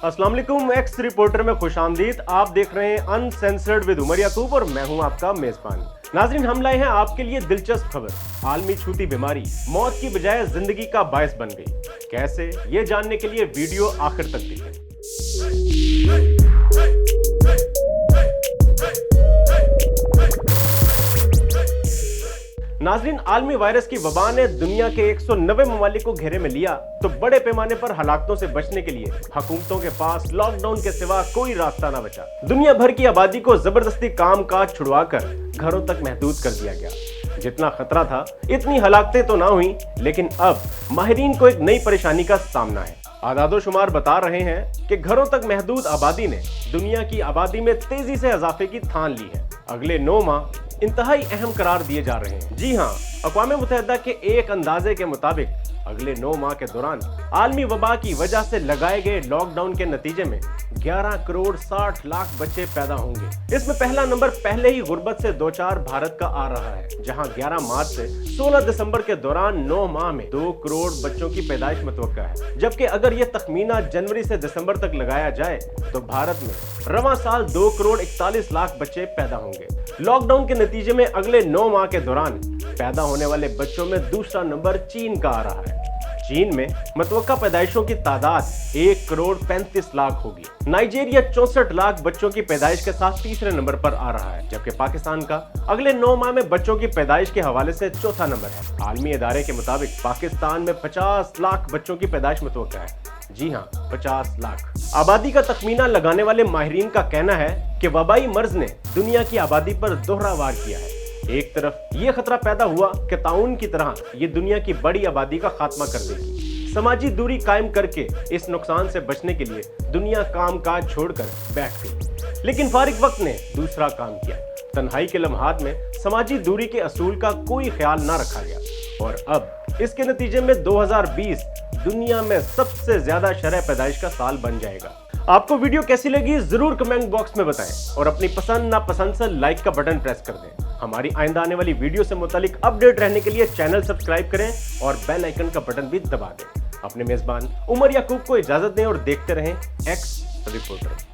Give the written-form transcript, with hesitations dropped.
अस्सलाम वालेकुम, x reporter में खुशामदीद। आप देख रहे हैं अनसेंसर्ड विद उमर याकूब और मैं हूं आपका मेजबान। नाज़रीन, हम लाए हैं आपके लिए दिलचस्प खबर। आलमी छूती बीमारी मौत की बजाय जिंदगी का बायस बन गई। कैसे, ये जानने के लिए वीडियो आखिर तक देखें। नाज़रीन, आलमी वायरस की वबा ने दुनिया के 190 ममालिक को घेरे में लिया तो बड़े पैमाने पर हलाकतों से बचने के लिए हुकूमतों के पास लॉकडाउन के सिवा कोई रास्ता ना बचा। दुनिया भर की आबादी को जबरदस्ती काम काज छुड़वाकर घरों तक महदूद कर दिया गया। जितना खतरा था इतनी हलाकतें तो ना हुई, लेकिन अब माहिरीन को एक नई परेशानी का सामना है। आदादो शुमार बता रहे हैं कि घरों तक महदूद आबादी ने दुनिया की आबादी में तेजी से इजाफे की ठान ली है। अगले 9 माह इंतहाई अहम करार दिए जा रहे हैं। जी हाँ, अक़वाम मुत्तहिदा के एक अंदाजे के मुताबिक अगले 9 माह के दौरान आलमी वबा की वजह से लगाए गए लॉकडाउन के नतीजे में 11 करोड़ 60 लाख बच्चे पैदा होंगे। इसमें पहला नंबर पहले ही गुर्बत से दो चार भारत का आ रहा है, जहां 11 मार्च से 16 दिसंबर के दौरान 9 माह में 2 करोड़ बच्चों की पैदाइश मुतवक्का है। जबकि अगर ये तखमीना जनवरी से दिसंबर तक लगाया जाए तो भारत में रवां साल 2 करोड़ 41 लाख बच्चे पैदा होंगे। लॉकडाउन के नतीजे में अगले 9 माह के दौरान पैदा होने वाले बच्चों में दूसरा नंबर चीन का आ रहा है। चीन में मुतवक्का पैदाइशों की तादाद 1 करोड़ 35 लाख होगी। नाइजीरिया 64 लाख बच्चों की पैदाइश के साथ तीसरे नंबर पर आ रहा है, जबकि पाकिस्तान का अगले 9 माह में बच्चों की पैदाइश के हवाले से चौथा नंबर है। आलमी इदारे के मुताबिक पाकिस्तान में 50 लाख बच्चों की पैदाइश मुतवक्का है। जी हाँ, 50 लाख। आबादी का तखमीना लगाने वाले माहिरीन का कहना है कि वबाई मर्ज ने दुनिया की आबादी पर दोहरा वार किया है। एक तरफ ये खतरा पैदा हुआ कि ताउन की तरह ये दुनिया की बड़ी आबादी का खात्मा कर देगी। समाजी दूरी कायम करके इस नुकसान से बचने के लिए दुनिया काम काज छोड़कर बैठ गई, लेकिन फारिग वक्त ने दूसरा काम किया। तन्हाई के लम्हात में समाजी दूरी के असूल का कोई ख्याल ना रखा गया और अब इसके नतीजे में 2020 दुनिया में सबसे ज्यादा शरह पैदाइश का साल बन जाएगा। आपको वीडियो कैसी लगी जरूर कमेंट बॉक्स में बताएं और अपनी पसंद नापसंद से लाइक का बटन प्रेस कर दें। हमारी आइंदा आने वाली वीडियो से मुतालिक अपडेट रहने के लिए चैनल सब्सक्राइब करें और बेल आइकन का बटन भी दबा दें। अपने मेजबान उमर याकूब को इजाजत दें और देखते रहें एक्स रिपोर्टर।